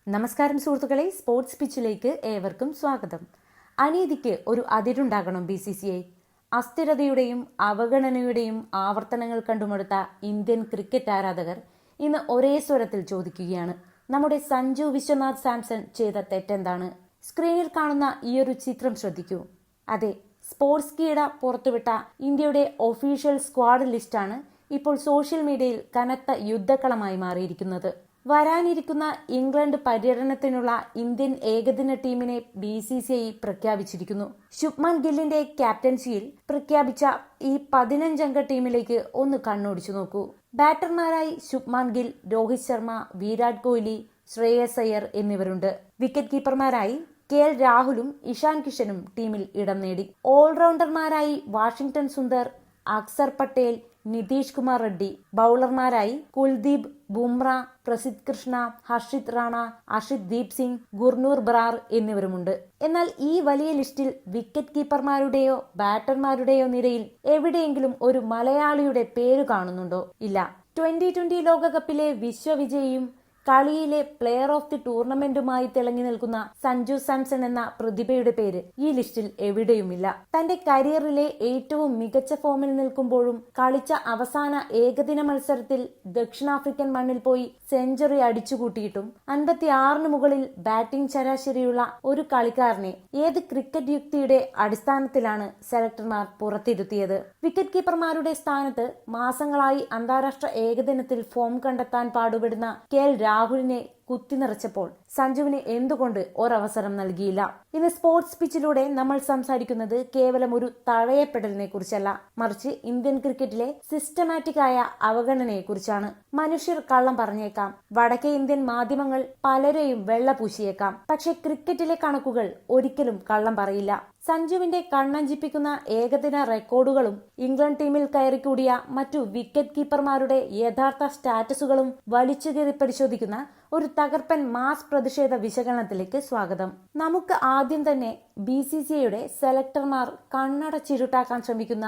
നമസ്കാരം സുഹൃത്തുക്കളെ, സ്പോർട്സ് പിച്ചിലേക്ക് ഏവർക്കും സ്വാഗതം. അനീതിക്ക് ഒരു അതിരുണ്ടാകണം BCCI. അസ്ഥിരതയുടെയും അവഗണനയുടെയും ആവർത്തനങ്ങൾ കണ്ടുമടുത്ത ഇന്ത്യൻ ക്രിക്കറ്റ് ആരാധകർ ഇന്ന് ഒരേ സ്വരത്തിൽ ചോദിക്കുകയാണ്, നമ്മുടെ സഞ്ജു വിശ്വനാഥ് സാംസൺ ചെയ്ത തെറ്റെന്താണ്? സ്ക്രീനിൽ കാണുന്ന ഈയൊരു ചിത്രം ശ്രദ്ധിക്കൂ. അതെ, സ്പോർട്സ് കീട പുറത്തുവിട്ട ഇന്ത്യയുടെ ഒഫീഷ്യൽ സ്ക്വാഡ് ലിസ്റ്റാണ് ഇപ്പോൾ സോഷ്യൽ മീഡിയയിൽ കനത്ത യുദ്ധക്കളമായി മാറിയിരിക്കുന്നത്. വരാനിരിക്കുന്ന ഇംഗ്ലണ്ട് പര്യടനത്തിനുള്ള ഇന്ത്യൻ ഏകദിന ടീമിനെ BCCI പ്രഖ്യാപിച്ചിരിക്കുന്നു. ശുഭ്മാൻ ഗില്ലിന്റെ ക്യാപ്റ്റൻസിയിൽ പ്രഖ്യാപിച്ച ഈ 15-അംഗ ടീമിലേക്ക് ഒന്ന് കണ്ണോടിച്ചു നോക്കൂ. ബാറ്റർമാരായി ശുഭ്മാൻ ഗിൽ, രോഹിത് ശർമ്മ, വിരാട് കോഹ്ലി, ശ്രേയസ് അയ്യർ എന്നിവരുണ്ട്. വിക്കറ്റ് കീപ്പർമാരായി KL രാഹുലും ഇഷാൻ കിഷനും ടീമിൽ ഇടം നേടി. ഓൾറൗണ്ടർമാരായി വാഷിംഗ്ടൺ സുന്ദർ, അക്സർ പട്ടേൽ, നിതീഷ് കുമാർ റെഡ്ഡി. ബൌളർമാരായി കുൽദീപ്, ബുംറ, പ്രസിദ്ധ് കൃഷ്ണ, ഹർഷിത് റാണ, അർഷിത് ദീപ് സിംഗ്, ഗുർനൂർ ബറാർ എന്നിവരുമുണ്ട്. എന്നാൽ ഈ വലിയ ലിസ്റ്റിൽ വിക്കറ്റ് കീപ്പർമാരുടെയോ ബാറ്റർമാരുടെയോ നിരയിൽ എവിടെയെങ്കിലും ഒരു മലയാളിയുടെ പേര് കാണുന്നുണ്ടോ? ഇല്ല. 2020 ലോകകപ്പിലെ വിശ്വവിജയിയും കളിയിലെ പ്ലെയർ ഓഫ് ദി ടൂർണമെന്റുമായി തിളങ്ങി നിൽക്കുന്ന സഞ്ജു സാംസൺ എന്ന പ്രതിഭയുടെ പേര് ഈ ലിസ്റ്റിൽ എവിടെയുമില്ല. തന്റെ കരിയറിലെ ഏറ്റവും മികച്ച ഫോമിൽ നിൽക്കുമ്പോഴും കളിച്ച അവസാന ഏകദിന മത്സരത്തിൽ ദക്ഷിണാഫ്രിക്കൻ മണ്ണിൽ പോയി സെഞ്ചുറി അടിച്ചുകൂട്ടിയിട്ടും 56-ന് മുകളിൽ ബാറ്റിംഗ് ശരാശരിയുള്ള ഒരു കളിക്കാരനെ ഏത് ക്രിക്കറ്റ് യുക്തിയുടെ അടിസ്ഥാനത്തിലാണ് സെലക്ടർമാർ പുറത്തിരുത്തിയത്? വിക്കറ്റ് കീപ്പർമാരുടെ സ്ഥാനത്ത് മാസങ്ങളായി അന്താരാഷ്ട്ര ഏകദിനത്തിൽ ഫോം കണ്ടെത്താൻ പാടുപെടുന്ന KL രാഹുലിനെ കുത്തിനിറച്ചപ്പോൾ സഞ്ജുവിന് എന്തുകൊണ്ട് ഒരവസരം നൽകിയില്ല? ഇന്ന് സ്പോർട്സ് പിച്ചിലൂടെ നമ്മൾ സംസാരിക്കുന്നത് കേവലം ഒരു തഴയപ്പെടലിനെ കുറിച്ചല്ല, മറിച്ച് ഇന്ത്യൻ ക്രിക്കറ്റിലെ സിസ്റ്റമാറ്റിക് ആയ അവഗണനയെ കുറിച്ചാണ്. മനുഷ്യർ കള്ളം പറഞ്ഞേക്കാം, വടക്കേ ഇന്ത്യൻ മാധ്യമങ്ങൾ പലരെയും വെള്ളപൂശിയേക്കാം, പക്ഷെ ക്രിക്കറ്റിലെ കണക്കുകൾ ഒരിക്കലും കള്ളം പറയില്ല. സഞ്ജുവിന്റെ കണ്ണഞ്ചിപ്പിക്കുന്ന ഏകദിന റെക്കോർഡുകളും ഇംഗ്ലണ്ട് ടീമിൽ കയറിക്കൂടിയ മറ്റു വിക്കറ്റ് കീപ്പർമാരുടെ യഥാർത്ഥ സ്റ്റാറ്റസുകളും വലിച്ചുകീറി പരിശോധിക്കുന്ന ഒരു തകർപ്പൻ മാസ് പ്രതിഷേധ വിശകലനത്തിലേക്ക് സ്വാഗതം. നമുക്ക് ആദ്യം തന്നെ BCCIയുടെ സെലക്ടർമാർ കണ്ണടച്ചിരുട്ടാക്കാൻ ശ്രമിക്കുന്ന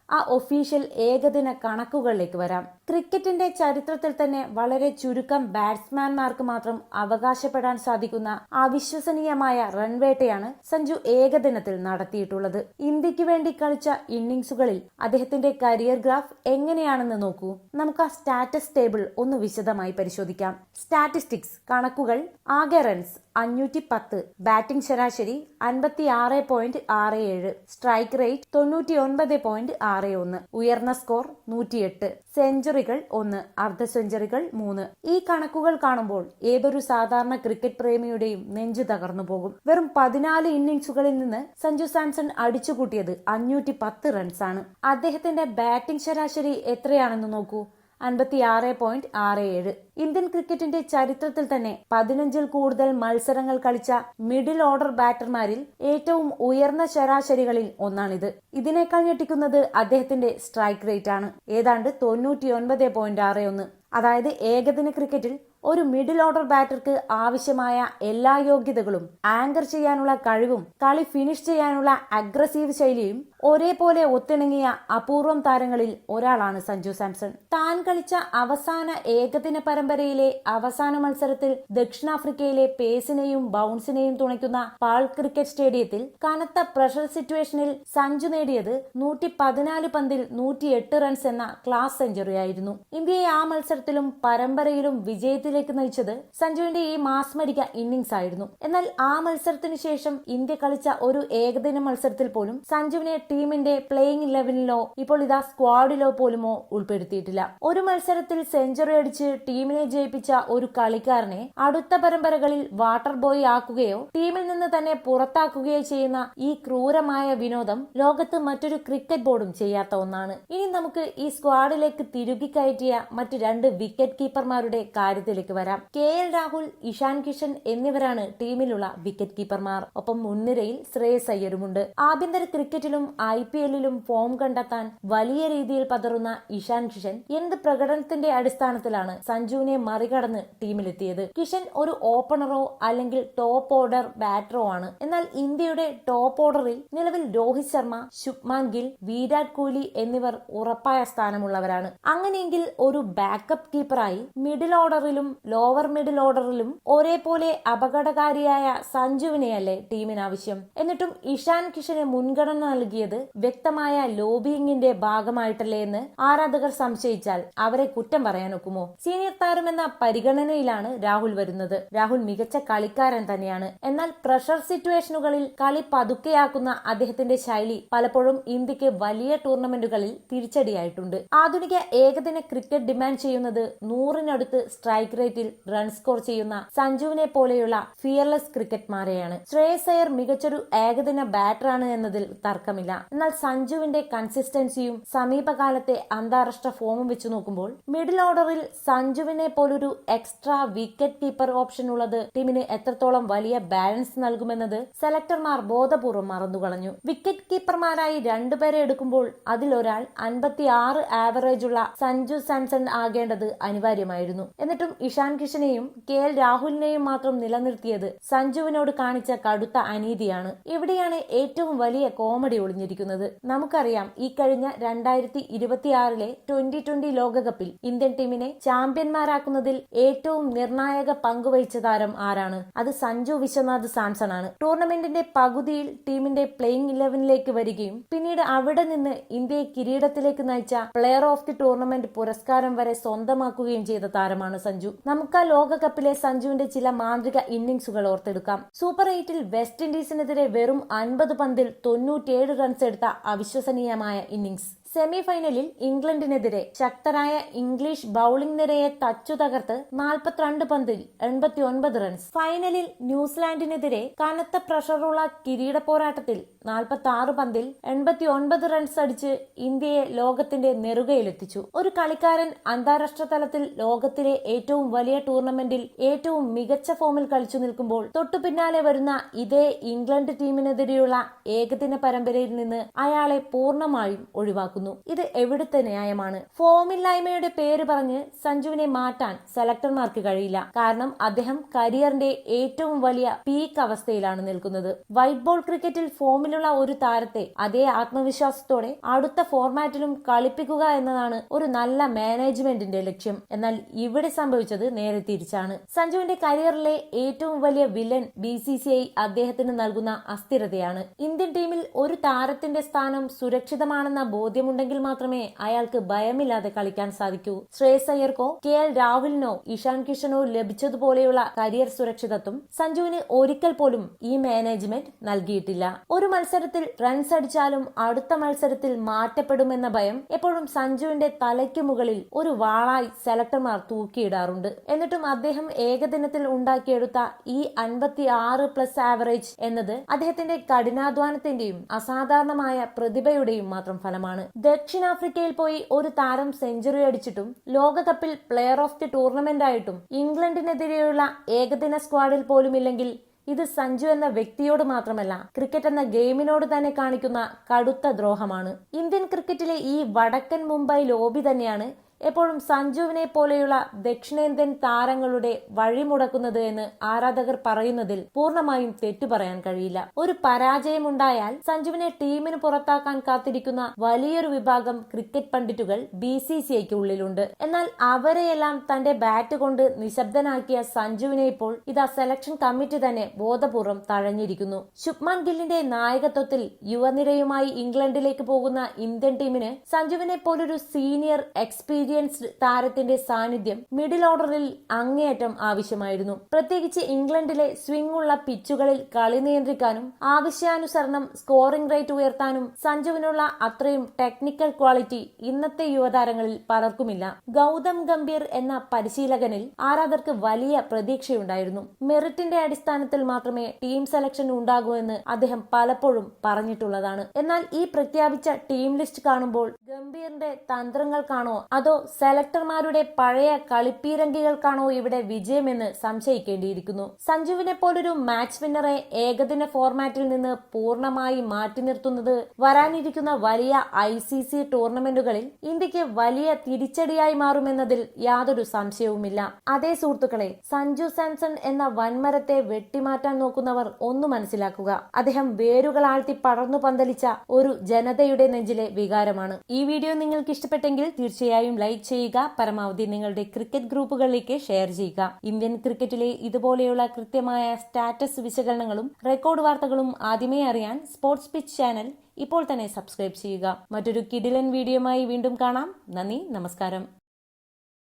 ആ ഒഫീഷ്യൽ ഏകദിന കണക്കുകളിലേക്ക് വരാം. ക്രിക്കറ്റിന്റെ ചരിത്രത്തിൽ തന്നെ വളരെ ചുരുക്കം ബാറ്റ്സ്മാൻമാർക്ക് മാത്രം അവകാശപ്പെടാൻ സാധിക്കുന്ന അവിശ്വസനീയമായ റൺവേട്ടയാണ് സഞ്ജു ഏകദിനത്തിൽ നടത്തിയിട്ടുള്ളത്. ഇന്ത്യക്ക് വേണ്ടി കളിച്ച ഇന്നിംഗ്സുകളിൽ അദ്ദേഹത്തിന്റെ കരിയർ ഗ്രാഫ് എങ്ങനെയാണെന്ന് നോക്കൂ. നമുക്ക് ആ സ്റ്റാറ്റസ് ടേബിൾ ഒന്ന് വിശദമായി പരിശോധിക്കാം. സ്റ്റാറ്റിസ്റ്റിക്സ് കണക്കുകൾ: ആകെ റൺസ് 510, ബാറ്റിംഗ് ശരാശരി 56.67, സ്ട്രൈക്ക് റേറ്റ് 99.61, ഉയർന്ന സ്കോർ 108, സെഞ്ചുറികൾ 1, അർദ്ധ സെഞ്ചുറികൾ 3. ഈ കണക്കുകൾ കാണുമ്പോൾ ഏതൊരു സാധാരണ ക്രിക്കറ്റ് പ്രേമിയുടെയും നെഞ്ചു തകർന്നു പോകും. വെറും 14 ഇന്നിംഗ്സുകളിൽ നിന്ന് സഞ്ജു സാംസൺ അടിച്ചുകൂട്ടിയത് 510 റൺസാണ്. അദ്ദേഹത്തിന്റെ ബാറ്റിംഗ് ശരാശരി എത്രയാണെന്ന് നോക്കൂ, 56.67. ഇന്ത്യൻ ക്രിക്കറ്റിന്റെ ചരിത്രത്തിൽ തന്നെ 15-ൽ കൂടുതൽ മത്സരങ്ങൾ കളിച്ച മിഡിൽ ഓർഡർ ബാറ്റർമാരിൽ ഏറ്റവും ഉയർന്ന ശരാശരികളിൽ ഒന്നാണിത്. ഇതിനേക്കാൾ ഞെട്ടിക്കുന്നത് അദ്ദേഹത്തിന്റെ സ്ട്രൈക്ക് റേറ്റ് ആണ്, ഏതാണ്ട് 99.61. അതായത് ഏകദിന ക്രിക്കറ്റിൽ ഒരു മിഡിൽ ഓർഡർ ബാറ്റർക്ക് ആവശ്യമായ എല്ലാ യോഗ്യതകളും, ആങ്കർ ചെയ്യാനുള്ള കഴിവും കളി ഫിനിഷ് ചെയ്യാനുള്ള അഗ്രസീവ് ശൈലിയും ഒരേപോലെ ഒത്തിണങ്ങിയ അപൂർവം താരങ്ങളിൽ ഒരാളാണ് സഞ്ജു സാംസൺ. താൻ കളിച്ച അവസാന ഏകദിന പരമ്പരയിലെ അവസാന മത്സരത്തിൽ ദക്ഷിണാഫ്രിക്കയിലെ പേസിനെയും ബൗൺസിനെയും തുണയ്ക്കുന്ന പാൾ ക്രിക്കറ്റ് സ്റ്റേഡിയത്തിൽ കനത്ത പ്രഷർ സിറ്റുവേഷനിൽ സഞ്ജു നേടിയത് 114 പന്തിൽ 108 റൺസ് എന്ന ക്ലാസ് സെഞ്ചുറിയായിരുന്നു. ഇന്ത്യയെ ആ മത്സരത്തിലും പരമ്പരയിലും വിജയത്തിൽ നയിച്ചത് സഞ്ജുവിന്റെ ഈ മാസ്മരിക ഇന്നിംഗ്സ് ആയിരുന്നു. എന്നാൽ ആ മത്സരത്തിന് ശേഷം ഇന്ത്യ കളിച്ച ഒരു ഏകദിന മത്സരത്തിൽ പോലും സഞ്ജുവിനെ ടീമിന്റെ പ്ലേയിങ് 11-ലോ ഇപ്പോൾ ഇതാ സ്ക്വാഡിലോ പോലുമോ ഉൾപ്പെടുത്തിയിട്ടില്ല. ഒരു മത്സരത്തിൽ സെഞ്ചുറി അടിച്ച് ടീമിനെ ജയിപ്പിച്ച ഒരു കളിക്കാരനെ അടുത്ത പരമ്പരകളിൽ വാട്ടർ ബോയ് ആക്കുകയോ ടീമിൽ നിന്ന് തന്നെ പുറത്താക്കുകയോ ചെയ്യുന്ന ഈ ക്രൂരമായ വിനോദം ലോകത്ത് മറ്റൊരു ക്രിക്കറ്റ് ബോർഡും ചെയ്യാത്ത ഒന്നാണ്. ഇനി നമുക്ക് ഈ സ്ക്വാഡിലേക്ക് തിരുകി കയറ്റിയ മറ്റ് 2 വിക്കറ്റ് കീപ്പർമാരുടെ കാര്യത്തിലേക്ക് വരാം. KL രാഹുൽ, ഇഷാൻ കിഷൻ എന്നിവരാണ് ടീമിലുള്ള വിക്കറ്റ് കീപ്പർമാർ. ഒപ്പം മുൻനിരയിൽ ശ്രേയസ് അയ്യരുമുണ്ട്. ആഭ്യന്തര ക്രിക്കറ്റിലും IPL-ലും ഫോം കണ്ടെത്താൻ വലിയ രീതിയിൽ പതറുന്ന ഇഷാൻ കിഷൻ എന്ത് പ്രകടനത്തിന്റെ അടിസ്ഥാനത്തിലാണ് സഞ്ജുവിനെ മറികടന്ന് ടീമിലെത്തിയത്? കിഷൻ ഒരു ഓപ്പണറോ അല്ലെങ്കിൽ ടോപ്പ് ഓർഡർ ബാറ്ററോ ആണ്. എന്നാൽ ഇന്ത്യയുടെ ടോപ്പ് ഓർഡറിൽ നിലവിൽ രോഹിത് ശർമ്മ, ശുഭ്മാൻ ഗിൽ, വിരാട് കോഹ്ലി എന്നിവർ ഉറപ്പായ സ്ഥാനമുള്ളവരാണ്. അങ്ങനെയെങ്കിൽ ഒരു ബാക്കപ്പ് കീപ്പറായി മിഡിൽ ഓർഡറിലും ലോവർ മിഡിൽ ഓർഡറിലും ഒരേപോലെ അപകടകാരിയായ സഞ്ജുവിനെയല്ലേ ടീമിന് ആവശ്യം? എന്നിട്ടും ഇഷാൻ കിഷന് മുൻഗണന നൽകിയത് വ്യക്തമായ ലോബിയിങ്ങിന്റെ ഭാഗമായിട്ടല്ലേ എന്ന് ആരാധകർ സംശയിച്ചാൽ അവരെ കുറ്റം പറയാൻ ഒക്കുമോ? സീനിയർ താരമെന്ന പരിഗണനയിലാണ് രാഹുൽ വരുന്നത്. രാഹുൽ മികച്ച കളിക്കാരൻ തന്നെയാണ്. എന്നാൽ പ്രഷർ സിറ്റുവേഷനുകളിൽ കളി പതുക്കെയാക്കുന്ന അദ്ദേഹത്തിന്റെ ശൈലി പലപ്പോഴും ഇന്ത്യക്ക് വലിയ ടൂർണമെന്റുകളിൽ തിരിച്ചടിയായിട്ടുണ്ട്. ആധുനിക ഏകദിന ക്രിക്കറ്റ് ഡിമാൻഡ് ചെയ്യുന്നത് 100-നടുത്ത് സ്ട്രൈക്ക് റേറ്റിൽ റൺ സ്കോർ ചെയ്യുന്ന സഞ്ജുവിനെ പോലെയുള്ള ഫിയർലെസ് ക്രിക്കറ്റ്മാരെയാണ്. ശ്രേയസ് അയ്യർ മികച്ചൊരു ഏകദിന ബാറ്ററാണ് എന്നതിൽ തർക്കമില്ല. എന്നാൽ സഞ്ജുവിന്റെ കൺസിസ്റ്റൻസിയും സമീപകാലത്തെ അന്താരാഷ്ട്ര ഫോമും വെച്ച് നോക്കുമ്പോൾ മിഡിൽ ഓർഡറിൽ സഞ്ജുവിനെ പോലൊരു എക്സ്ട്രാ വിക്കറ്റ് കീപ്പർ ഓപ്ഷൻ ഉള്ളത് ടീമിന് എത്രത്തോളം വലിയ ബാലൻസ് നൽകുമെന്നത് സെലക്ടർമാർ ബോധപൂർവ്വം മറന്നുകളഞ്ഞു. വിക്കറ്റ് കീപ്പർമാരായി 2 പേരെ എടുക്കുമ്പോൾ അതിലൊരാൾ 56 ആവറേജ് ഉള്ള സഞ്ജു സാംസൺ ആകേണ്ടത് അനിവാര്യമായിരുന്നു. എന്നിട്ടും ഇഷാൻ കിഷനെയും KL രാഹുലിനെയും മാത്രം നിലനിർത്തിയത് സഞ്ജുവിനോട് കാണിച്ച കടുത്ത അനീതിയാണ്. ഇവിടെയാണ് ഏറ്റവും വലിയ കോമഡി ഒളിഞ്ഞിരിക്കുന്നത്. നമുക്കറിയാം, ഈ കഴിഞ്ഞ 2026-ലെ T20 ലോകകപ്പിൽ ഇന്ത്യൻ ടീമിനെ ചാമ്പ്യന്മാരാക്കുന്നതിൽ ഏറ്റവും നിർണായക പങ്കുവഹിച്ച താരം ആരാണ്? അത് സഞ്ജു വിശ്വനാഥ് സാംസൺ ആണ്. ടൂർണമെന്റിന്റെ പകുതിയിൽ ടീമിന്റെ പ്ലേയിങ് 11-ലേക്ക് വരികയും പിന്നീട് അവിടെ നിന്ന് ഇന്ത്യയെ കിരീടത്തിലേക്ക് നയിച്ച പ്ലെയർ ഓഫ് ദി ടൂർണമെന്റ് പുരസ്കാരം വരെ സ്വന്തമാക്കുകയും ചെയ്ത താരമാണ് സഞ്ജു. നമുക്ക് ആ ലോകകപ്പിലെ സഞ്ജുവിന്റെ ചില മാന്ത്രിക ഇന്നിംഗ്സുകൾ ഓർത്തെടുക്കാം. സൂപ്പർ 8-ൽ വെസ്റ്റ് ഇൻഡീസിനെതിരെ വെറും 50 പന്തിൽ 97 റൺസ് എടുത്ത അവിശ്വസനീയമായ ഇന്നിംഗ്സ്. സെമി ഫൈനലിൽ ഇംഗ്ലണ്ടിനെതിരെ ശക്തരായ ഇംഗ്ലീഷ് ബൌളിംഗ് നിരയെ തച്ചു തകർത്ത് 42 പന്തിൽ 89 റൺസ്. ഫൈനലിൽ ന്യൂസിലാൻഡിനെതിരെ കനത്ത പ്രഷറുള്ള കിരീട പോരാട്ടത്തിൽ 46 പന്തിൽ 89 റൺസ് അടിച്ച് ഇന്ത്യയെ ലോകത്തിന്റെ നെറുകയിലെത്തിച്ചു. ഒരു കളിക്കാരൻ അന്താരാഷ്ട്ര തലത്തിൽ ലോകത്തിലെ ഏറ്റവും വലിയ ടൂർണമെന്റിൽ ഏറ്റവും മികച്ച ഫോമിൽ കളിച്ചു നിൽക്കുമ്പോൾ തൊട്ടു പിന്നാലെ വരുന്ന ഇതേ ഇംഗ്ലണ്ട് ടീമിനെതിരെയുള്ള ഏകദിന പരമ്പരയിൽ നിന്ന് അയാളെ പൂർണ്ണമായും ഒഴിവാക്കുന്നു. ഇത് എവിടുത്തെ ന്യായമാണ്? ഫോമില്ലായ്മയുടെ പേര് പറഞ്ഞ് സഞ്ജുവിനെ മാറ്റാൻ സെലക്ടർമാർക്ക് കഴിയില്ല. കാരണം അദ്ദേഹം കരിയറിന്റെ ഏറ്റവും വലിയ പീക്ക് അവസ്ഥയിലാണ് നിൽക്കുന്നത്. വൈറ്റ് ബോൾ ക്രിക്കറ്റിൽ ഫോമിലുള്ള ഒരു താരത്തെ അതേ ആത്മവിശ്വാസത്തോടെ അടുത്ത ഫോർമാറ്റിലും കളിപ്പിക്കുക എന്നതാണ് ഒരു നല്ല മാനേജ്മെന്റിന്റെ ലക്ഷ്യം. എന്നാൽ ഇവിടെ സംഭവിച്ചത് നേരെ തിരിച്ചാണ്. സഞ്ജുവിന്റെ കരിയറിലെ ഏറ്റവും വലിയ വില്ലൻ BCCI അദ്ദേഹത്തിന് നൽകുന്ന അസ്ഥിരതയാണ്. ഇന്ത്യൻ ടീമിൽ ഒരു താരത്തിന്റെ സ്ഥാനം സുരക്ഷിതമാണെന്ന ബോധ്യമുണ്ടെങ്കിൽ മാത്രമേ അയാൾക്ക് ഭയമില്ലാതെ കളിക്കാൻ സാധിക്കൂ. ശ്രേയസ് അയ്യർക്കോ KL രാഹുലിനോ ഇഷാൻ കിഷനോ ലഭിച്ചതുപോലെയുള്ള കരിയർ സുരക്ഷിതത്വം സഞ്ജുവിന് ഒരിക്കൽ പോലും ഈ മാനേജ്മെന്റ് നൽകിയിട്ടില്ല. ഒരു മത്സരത്തിൽ റൺസ് അടിച്ചാലും അടുത്ത മത്സരത്തിൽ മാറ്റപ്പെടുമെന്ന ഭയം എപ്പോഴും സഞ്ജുവിന്റെ തലയ്ക്ക് മുകളിൽ ഒരു വാളായി സെലക്ടർമാർ തൂക്കിയിടാറുണ്ട്. എന്നിട്ടും അദ്ദേഹം ഏകദിനത്തിൽ ഉണ്ടാക്കിയെടുത്ത ഈ 56+ ആവറേജ് എന്നത് അദ്ദേഹത്തിന്റെ കഠിനാധ്വാനത്തിന്റെയും അസാധാരണമായ പ്രതിഭയുടെയും മാത്രം ഫലമാണ്. ദക്ഷിണാഫ്രിക്കയിൽ പോയി ഒരു താരം സെഞ്ചുറി അടിച്ചിട്ടും ലോകകപ്പിൽ പ്ലെയർ ഓഫ് ദി ടൂർണമെന്റ് ആയിട്ടും ഇംഗ്ലണ്ടിനെതിരെയുള്ള ഏകദിന സ്ക്വാഡിൽ പോലുമില്ലെങ്കിൽ ഇത് സഞ്ജു എന്ന വ്യക്തിയോട് മാത്രമല്ല, ക്രിക്കറ്റ് എന്ന ഗെയിമിനോട് തന്നെ കാണിക്കുന്ന കടുത്ത ദ്രോഹമാണ്. ഇന്ത്യൻ ക്രിക്കറ്റിലെ ഈ വടക്കൻ മുംബൈ ലോബി തന്നെയാണ് എപ്പോഴും സഞ്ജുവിനെ പോലെയുള്ള ദക്ഷിണേന്ത്യൻ താരങ്ങളുടെ വഴിമുടക്കുന്നത് എന്ന് ആരാധകർ പറയുന്നതിൽ പൂർണ്ണമായും തെറ്റു പറയാൻ കഴിയില്ല. ഒരു പരാജയമുണ്ടായാൽ സഞ്ജുവിനെ ടീമിന് പുറത്താക്കാൻ കാത്തിരിക്കുന്ന വലിയൊരു വിഭാഗം ക്രിക്കറ്റ് പണ്ഡിറ്റുകൾ BCCIക്ക് ഉള്ളിലുണ്ട്. എന്നാൽ അവരെയെല്ലാം തന്റെ ബാറ്റ് കൊണ്ട് നിശബ്ദനാക്കിയ സഞ്ജുവിനെ ഇപ്പോൾ ഇതാ സെലക്ഷൻ കമ്മിറ്റി തന്നെ ബോധപൂർവം തഴഞ്ഞിരിക്കുന്നു. ശുഭ്മാൻ ഗില്ലിന്റെ നായകത്വത്തിൽ യുവനിരയുമായി ഇംഗ്ലണ്ടിലേക്ക് പോകുന്ന ഇന്ത്യൻ ടീമിന് സഞ്ജുവിനെ പോലൊരു സീനിയർ എക്സ്പീരിയൻസ്ഡ് താരത്തിന്റെ സാന്നിധ്യം മിഡിൽ ഓർഡറിൽ അങ്ങേയറ്റം ആവശ്യമായിരുന്നു. പ്രത്യേകിച്ച് ഇംഗ്ലണ്ടിലെ സ്വിംഗ് ഉള്ള പിച്ചുകളിൽ കളി നിയന്ത്രിക്കാനും ആവശ്യാനുസരണം സ്കോറിംഗ് റേറ്റ് ഉയർത്താനും സഞ്ജുവിനുള്ള അത്രയും ടെക്നിക്കൽ ക്വാളിറ്റി ഇന്നത്തെ യുവതാരങ്ങളിൽ പലർക്കുമില്ല. ഗൗതം ഗംഭീർ എന്ന പരിശീലകനിൽ ആരാധകർക്ക് വലിയ പ്രതീക്ഷയുണ്ടായിരുന്നു. മെറിറ്റിന്റെ അടിസ്ഥാനത്തിൽ മാത്രമേ ടീം സെലക്ഷൻ ഉണ്ടാകൂ എന്ന് അദ്ദേഹം പലപ്പോഴും പറഞ്ഞിട്ടുള്ളതാണ്. എന്നാൽ ഈ പ്രഖ്യാപിച്ച ടീം ലിസ്റ്റ് കാണുമ്പോൾ ഗംഭീറിന്റെ തന്ത്രങ്ങൾക്കാണോ അതോ സെലക്ടർമാരുടെ പഴയ കളിപ്പീരങ്കികൾക്കാണോ ഇവിടെ വിജയമെന്ന് സംശയിക്കേണ്ടിയിരിക്കുന്നു. സഞ്ജുവിനെ പോലൊരു മാച്ച് വിന്നറെ ഏകദിന ഫോർമാറ്റിൽ നിന്ന് പൂർണ്ണമായി മാറ്റി നിർത്തുന്നത് വരാനിരിക്കുന്ന വലിയ ICC ടൂർണമെന്റുകളിൽ ഇന്ത്യക്ക് വലിയ തിരിച്ചടിയായി മാറുമെന്നതിൽ യാതൊരു സംശയവുമില്ല. അതേ സുഹൃത്തുക്കളെ, സഞ്ജു സാംസൺ എന്ന വൻമരത്തെ വെട്ടിമാറ്റാൻ നോക്കുന്നവർ ഒന്ന് മനസ്സിലാക്കുക, അദ്ദേഹം വേരുകളാഴ്ത്തി പടർന്നു പന്തലിച്ച ഒരു ജനതയുടെ നെഞ്ചിലെ വികാരമാണ്. ഈ വീഡിയോ നിങ്ങൾക്ക് ഇഷ്ടപ്പെട്ടെങ്കിൽ തീർച്ചയായും ലൈക്ക് ചെയ്യുക, പരമാവധി നിങ്ങളുടെ ക്രിക്കറ്റ് ഗ്രൂപ്പുകളിലേക്ക് ഷെയർ ചെയ്യുക. ഇന്ത്യൻ ക്രിക്കറ്റിലെ ഇതുപോലെയുള്ള കൃത്യമായ സ്റ്റാറ്റസ് വിശകലനങ്ങളും റെക്കോർഡ് വാർത്തകളും ആദ്യമേ അറിയാൻ സ്പോർട്സ് പിച്ച് ചാനൽ ഇപ്പോൾ തന്നെ സബ്സ്ക്രൈബ് ചെയ്യുക. മറ്റൊരു കിടിലൻ വീഡിയോയുമായി വീണ്ടും കാണാം. നന്ദി, നമസ്കാരം.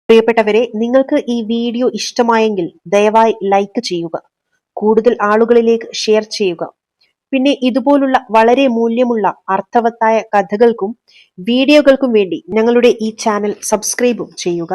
പ്രിയപ്പെട്ടവരെ, നിങ്ങൾക്ക് ഈ വീഡിയോ ഇഷ്ടമായെങ്കിൽ ദയവായി ലൈക്ക് ചെയ്യുക, കൂടുതൽ ആളുകളിലേക്ക് ഷെയർ ചെയ്യുക. പിന്നെ ഇതുപോലുള്ള വളരെ മൂല്യമുള്ള അർത്ഥവത്തായ കഥകൾക്കും വീഡിയോകൾക്കും വേണ്ടി ഞങ്ങളുടെ ഈ ചാനൽ സബ്സ്ക്രൈബും ചെയ്യുക.